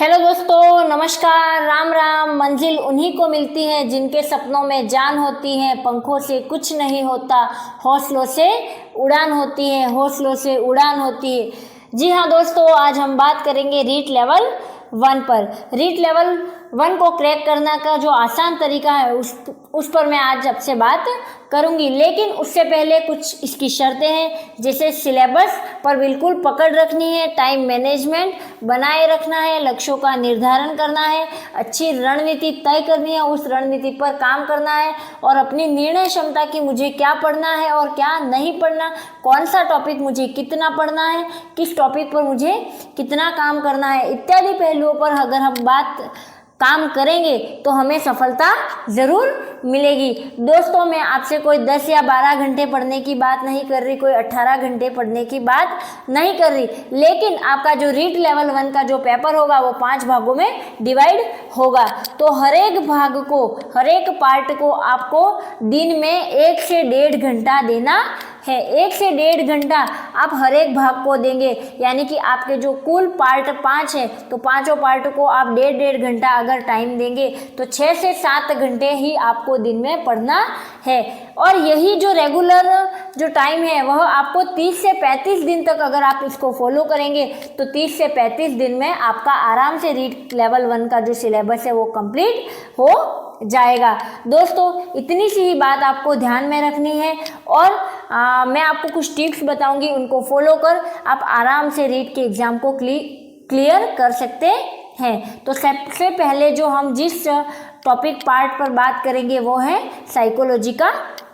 Hello दोस्तों, नमस्कार, राम राम। मंजिल उन्हीं को मिलती है जिनके सपनों में जान होती है। पंखों से कुछ नहीं होता, हौसलों से उड़ान होती है, हौसलों से उड़ान होती है। जी हाँ दोस्तों, आज हम बात करेंगे रीट लेवल 1 पर। रीट लेवल 1 को क्रैक करना का जो आसान तरीका है उस पर मैं आज आपसे बात करूंगी। लेकिन उससे पहले कुछ इसकी शर्तें हैं, जैसे सिलेबस पर बिल्कुल पकड़ रखनी है, टाइम मैनेजमेंट बनाए रखना है, लक्ष्यों का निर्धारण करना है, अच्छी रणनीति तय करनी है, उस रणनीति पर काम करना है और अपनी निर्णय क्षमता की मुझे क्या पढ़ना है और क्या नहीं पढ़ना, कौन सा टॉपिक मुझे कितना पढ़ना है, किस टॉपिक पर मुझे कितना काम करना है, इत्यादि पहलुओं पर अगर हम काम करेंगे तो हमें सफलता ज़रूर मिलेगी। दोस्तों, मैं आपसे कोई 10 या 12 घंटे पढ़ने की बात नहीं कर रही, कोई 18 घंटे पढ़ने की बात नहीं कर रही, लेकिन आपका जो रीट लेवल 1 का जो पेपर होगा वो 5 भागों में डिवाइड होगा। तो हर एक भाग को, हर एक पार्ट को आपको दिन में 1 से 1.5 घंटा देना है। 1 से 1.5 घंटा आप हर एक भाग को देंगे, यानी कि आपके जो कुल पार्ट 5 है तो पांचों पार्ट को आप 1.5 घंटा अगर टाइम देंगे तो 6 से 7 घंटे ही आपको दिन में पढ़ना है। और यही जो रेगुलर जो टाइम है वह आपको 30 से 35 दिन तक अगर आप इसको फॉलो करेंगे तो 30 से 35 दिन में आपका आराम से रीट लेवल 1 का जो सिलेबस है वो कंप्लीट हो जाएगा। दोस्तों, इतनी सी ही बात आपको ध्यान में रखनी है और मैं आपको कुछ टिप्स बताऊंगी, उनको फॉलो कर आप आराम से रीट के एग्ज़ाम को क्लियर कर सकते हैं। तो सबसे पहले जो हम जिस टॉपिक पार्ट पर बात करेंगे वो है साइकोलॉजी का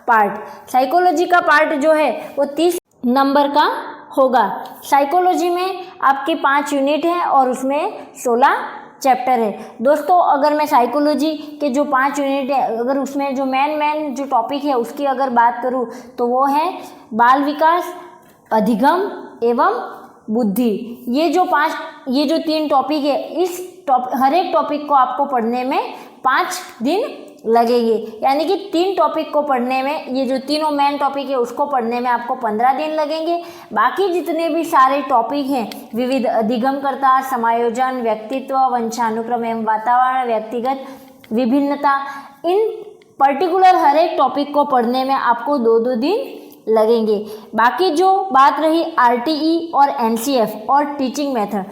पार्ट। साइकोलॉजी का पार्ट जो है वो 30 नंबर का होगा। साइकोलॉजी में आपके 5 यूनिट हैं और उसमें 16 चैप्टर है। दोस्तों, अगर मैं साइकोलॉजी के जो 5 यूनिट है, अगर उसमें जो मेन जो टॉपिक है उसकी अगर बात करूँ तो वो है बाल विकास, अधिगम एवं बुद्धि। ये जो 3 टॉपिक है, हर एक टॉपिक को आपको पढ़ने में 5 दिन लगेंगे, यानी कि 3 टॉपिक को पढ़ने में, ये जो तीनों मेन टॉपिक है उसको पढ़ने में आपको 15 दिन लगेंगे। बाकी जितने भी सारे टॉपिक हैं, विविध अधिगमकर्ता, समायोजन, व्यक्तित्व, वंशानुक्रम एवं वातावरण, व्यक्तिगत विभिन्नता, इन पर्टिकुलर हर एक टॉपिक को पढ़ने में आपको 2-2 दिन लगेंगे। बाकी जो बात रही RTE और NCF और टीचिंग मेथड,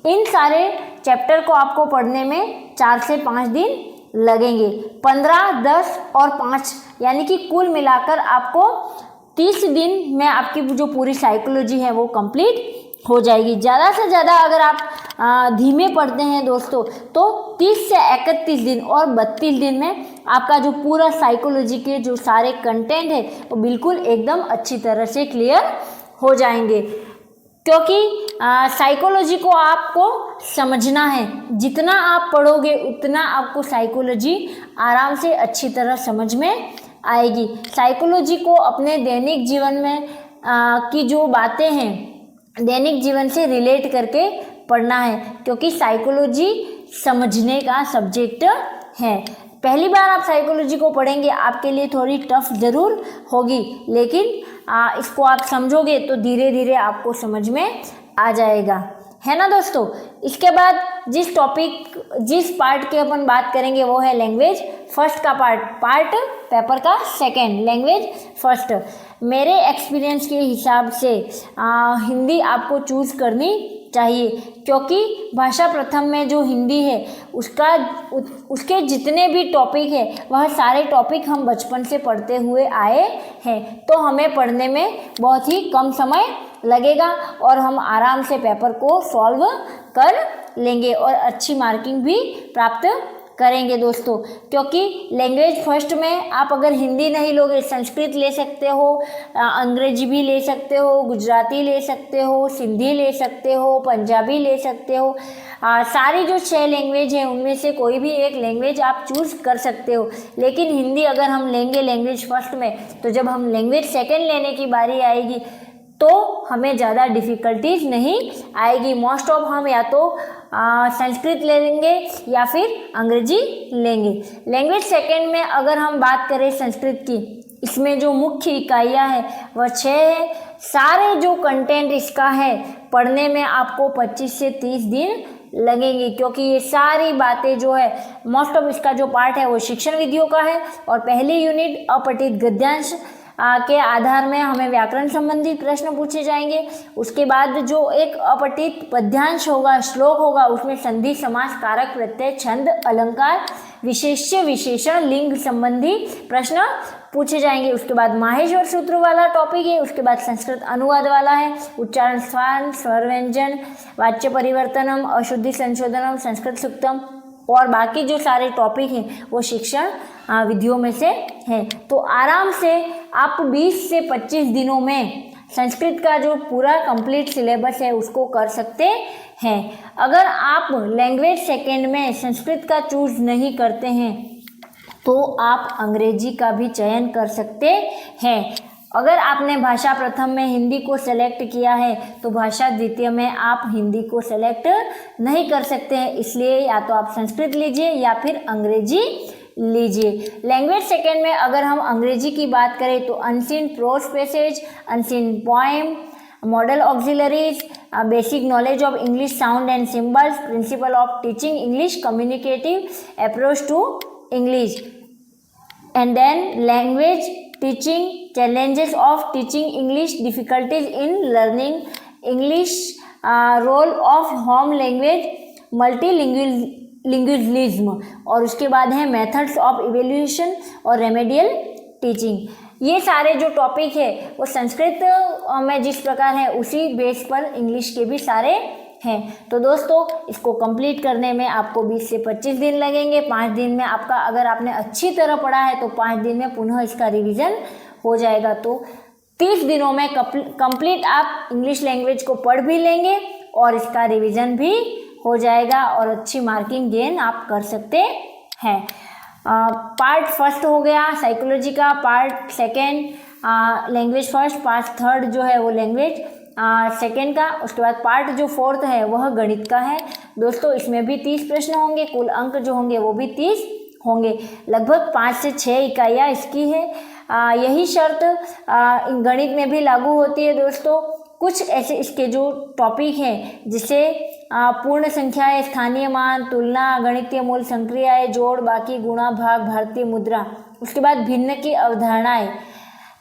इन सारे चैप्टर को आपको पढ़ने में 4 से 5 दिन लगेंगे। 15, 10 और 5 यानी कि कुल मिलाकर आपको 30 दिन में आपकी जो पूरी साइकोलॉजी है वो कंप्लीट हो जाएगी। ज़्यादा से ज़्यादा अगर आप धीमे पढ़ते हैं दोस्तों तो 30 से 31 दिन और 32 दिन में आपका जो पूरा साइकोलॉजी के जो सारे कंटेंट है वो बिल्कुल एकदम अच्छी तरह से क्लियर हो जाएंगे। क्योंकि साइकोलॉजी को आपको समझना है, जितना आप पढ़ोगे उतना आपको साइकोलॉजी आराम से अच्छी तरह समझ में आएगी। साइकोलॉजी को अपने दैनिक जीवन में की जो बातें हैं दैनिक जीवन से रिलेट करके पढ़ना है, क्योंकि साइकोलॉजी समझने का सब्जेक्ट है। पहली बार आप साइकोलॉजी को पढ़ेंगे, आपके लिए थोड़ी टफ ज़रूर होगी, लेकिन इसको आप समझोगे तो धीरे धीरे आपको समझ में आ जाएगा, है ना दोस्तों। इसके बाद जिस पार्ट की अपन बात करेंगे वो है लैंग्वेज फर्स्ट का पार्ट पेपर का सेकंड, लैंग्वेज फर्स्ट। मेरे एक्सपीरियंस के हिसाब से हिंदी आपको चूज़ करनी चाहिए, क्योंकि भाषा प्रथम में जो हिंदी है उसके जितने भी टॉपिक है वह सारे टॉपिक हम बचपन से पढ़ते हुए आए हैं, तो हमें पढ़ने में बहुत ही कम समय लगेगा और हम आराम से पेपर को सॉल्व कर लेंगे और अच्छी मार्किंग भी प्राप्त करेंगे दोस्तों। क्योंकि लैंग्वेज फर्स्ट में आप अगर हिंदी नहीं लोगे, संस्कृत ले सकते हो, अंग्रेजी भी ले सकते हो, गुजराती ले सकते हो, सिंधी ले सकते हो, पंजाबी ले सकते हो। सारी जो 6 लैंग्वेज हैं उनमें से कोई भी एक लैंग्वेज आप चूज़ कर सकते हो। लेकिन हिंदी अगर हम लेंगे लैंग्वेज फर्स्ट में, तो जब हम लैंग्वेज सेकेंड लेने की बारी आएगी तो हमें ज़्यादा डिफ़िकल्टीज नहीं आएगी। मोस्ट ऑफ हम या तो संस्कृत ले लेंगे या फिर अंग्रेजी लेंगे। लैंग्वेज सेकेंड में अगर हम बात करें संस्कृत की, इसमें जो मुख्य इकाइयाँ हैं वह 6 है। सारे जो कंटेंट इसका है पढ़ने में आपको 25 से 30 दिन लगेंगी, क्योंकि ये सारी बातें जो है मोस्ट ऑफ इसका जो पार्ट है वो शिक्षण विधियों का है। और पहली यूनिट अपठित गद्यांश के आधार में हमें व्याकरण संबंधी प्रश्न पूछे जाएंगे। उसके बाद जो एक अपठित पद्यांश होगा, श्लोक होगा, उसमें संधि, समास, कारक, प्रत्यय, छंद, अलंकार, विशेष्य, विशेषण, लिंग संबंधी प्रश्न पूछे जाएंगे। उसके बाद माहेश्वर सूत्र वाला टॉपिक है। उसके बाद संस्कृत अनुवाद वाला है, उच्चारण, स्थान, स्वर व्यंजन, वाच्य परिवर्तनम, अशुद्धि संशोधनम, संस्कृत सूक्तम और बाकी जो सारे टॉपिक हैं वो शिक्षण विधियों में से हैं। तो आराम से आप 20 से 25 दिनों में संस्कृत का जो पूरा कंप्लीट सिलेबस है उसको कर सकते हैं। अगर आप लैंग्वेज सेकेंड में संस्कृत का चूज नहीं करते हैं तो आप अंग्रेजी का भी चयन कर सकते हैं। अगर आपने भाषा प्रथम में हिंदी को सेलेक्ट किया है तो भाषा द्वितीय में आप हिंदी को सेलेक्ट नहीं कर सकते हैं, इसलिए या तो आप संस्कृत लीजिए या फिर अंग्रेजी लीजिए। लैंग्वेज सेकेंड में अगर हम अंग्रेजी की बात करें तो unseen prose passage, unseen poem, model auxiliaries, basic knowledge of English sound and symbols, principle of teaching English, communicative approach to English, and then language teaching, challenges of teaching English, difficulties in learning English, role of home language, multilingualism और उसके बाद है methods of evaluation और remedial teaching। ये सारे जो topic है वो संस्कृत में जिस प्रकार है उसी बेस पर इंग्लिश के भी सारे हैं। तो दोस्तों इसको कंप्लीट करने में आपको 20 से 25 दिन लगेंगे। 5 दिन में आपका, अगर आपने अच्छी तरह पढ़ा है तो 5 दिन में पुनः इसका रिवीजन हो जाएगा। तो 30 दिनों में कंप्लीट आप इंग्लिश लैंग्वेज को पढ़ भी लेंगे और इसका रिवीजन भी हो जाएगा और अच्छी मार्किंग गेन आप कर सकते हैं। पार्ट फर्स्ट हो गया साइकोलॉजी का, part second language first, part third जो है वो लैंग्वेज सेकेंड का, उसके बाद पार्ट जो फोर्थ है वह गणित का है। दोस्तों इसमें भी 30 प्रश्न होंगे, कुल अंक जो होंगे वो भी 30 होंगे। लगभग 5 से 6 इकाइयाँ इसकी है। यही शर्त गणित में भी लागू होती है दोस्तों। कुछ ऐसे इसके जो टॉपिक हैं जिसे पूर्ण संख्याएं, स्थानीय मान, तुलना, गणितीय मूल, संक्रियाएं, जोड़, बाकी, गुणा, भाग, भारतीय मुद्रा, उसके बाद भिन्न की अवधारणाएं,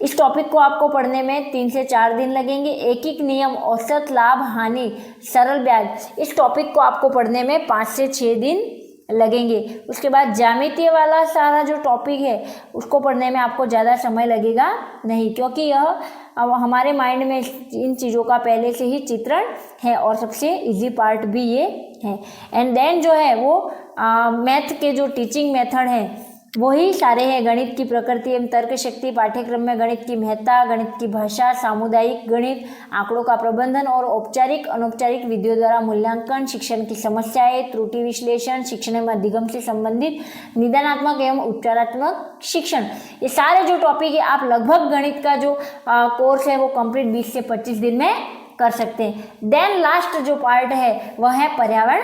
इस टॉपिक को आपको पढ़ने में 3 से 4 दिन लगेंगे। एक नियम, औसत, लाभ, हानि, सरल ब्याज, इस टॉपिक को आपको पढ़ने में 5 से 6 दिन लगेंगे। उसके बाद ज्यामितीय वाला सारा जो टॉपिक है उसको पढ़ने में आपको ज़्यादा समय लगेगा नहीं, क्योंकि यह हमारे माइंड में इन चीज़ों का पहले से ही चित्रण है और सबसे इजी पार्ट भी ये है। एंड देन जो है वो मैथ के जो टीचिंग मेथड है वही सारे हैं। गणित की प्रकृति एवं तर्क शक्ति, पाठ्यक्रम में गणित की महत्ता, गणित की भाषा, सामुदायिक गणित, आंकड़ों का प्रबंधन और औपचारिक अनौपचारिक विधियों द्वारा मूल्यांकन, शिक्षण की समस्याएं, त्रुटि विश्लेषण, शिक्षण में अधिगम से संबंधित निदानात्मक एवं उपचारात्मक शिक्षण, ये सारे जो टॉपिक है आप लगभग गणित का जो कोर्स है वो कंप्लीट 20 से 25 दिन में कर सकते हैं। देन लास्ट जो पार्ट है वह है पर्यावरण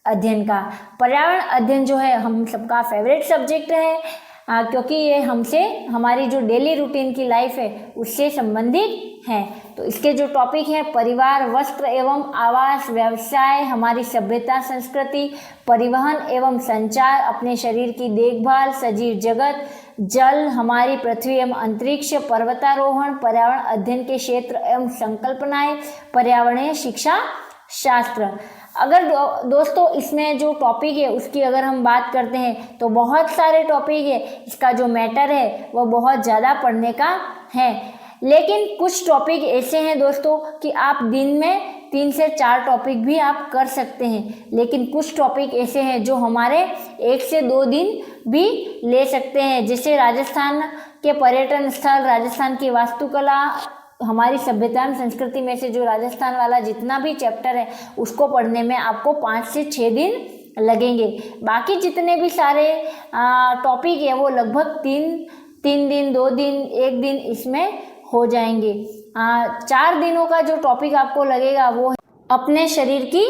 अध्ययन का। पर्यावरण अध्ययन जो है हम सबका फेवरेट सब्जेक्ट है, क्योंकि ये हमसे हमारी जो डेली रूटीन की लाइफ है उससे संबंधित है। तो इसके जो टॉपिक हैं परिवार, वस्त्र एवं आवास, व्यवसाय, हमारी सभ्यता संस्कृति, परिवहन एवं संचार, अपने शरीर की देखभाल, सजीव जगत, जल, हमारी पृथ्वी एवं अंतरिक्ष, पर्वतारोहण, पर्यावरण अध्ययन के क्षेत्र एवं संकल्पनाएं, पर्यावरणीय शिक्षा शास्त्र। अगर दोस्तों इसमें जो टॉपिक है उसकी अगर हम बात करते हैं तो बहुत सारे टॉपिक है, इसका जो मैटर है वो बहुत ज़्यादा पढ़ने का है। लेकिन कुछ टॉपिक ऐसे हैं दोस्तों कि आप दिन में 3 से 4 टॉपिक भी आप कर सकते हैं, लेकिन कुछ टॉपिक ऐसे हैं जो हमारे 1 से 2 दिन भी ले सकते हैं। जैसे राजस्थान के पर्यटन स्थल, राजस्थान की वास्तुकला, हमारी सभ्यता एवं संस्कृति में से जो राजस्थान वाला जितना भी चैप्टर है उसको पढ़ने में आपको 5 से 6 दिन लगेंगे। बाकी जितने भी सारे टॉपिक है वो लगभग 3 दिन, 2 दिन, 1 दिन इसमें हो जाएंगे। 4 दिनों का जो टॉपिक आपको लगेगा वो है अपने शरीर की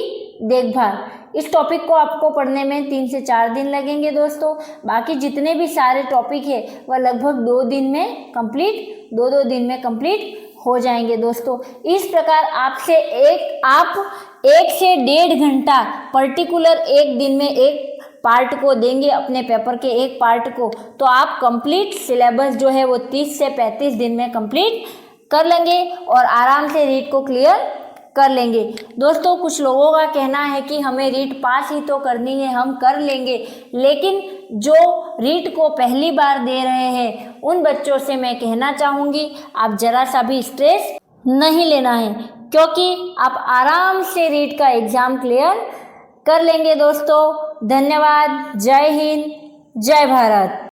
देखभाल। इस टॉपिक को आपको पढ़ने में 3 से 4 दिन लगेंगे दोस्तों। बाकी जितने भी सारे टॉपिक है वह लगभग 2 दिन में कंप्लीट, 2-2 दिन में कंप्लीट हो जाएंगे दोस्तों। इस प्रकार आपसे आप 1 से 1.5 घंटा पर्टिकुलर एक दिन में एक पार्ट को देंगे, अपने पेपर के एक पार्ट को, तो आप कंप्लीट सिलेबस जो है वो 30 से 35 दिन में कंप्लीट कर लेंगे और आराम से रीट को क्लियर कर लेंगे। दोस्तों, कुछ लोगों का कहना है कि हमें रीट पास ही तो करनी है, हम कर लेंगे, लेकिन जो रीट को पहली बार दे रहे हैं उन बच्चों से मैं कहना चाहूँगी आप जरा सा भी स्ट्रेस नहीं लेना है, क्योंकि आप आराम से रीट का एग्ज़ाम क्लियर कर लेंगे। दोस्तों, धन्यवाद। जय हिंद, जय भारत।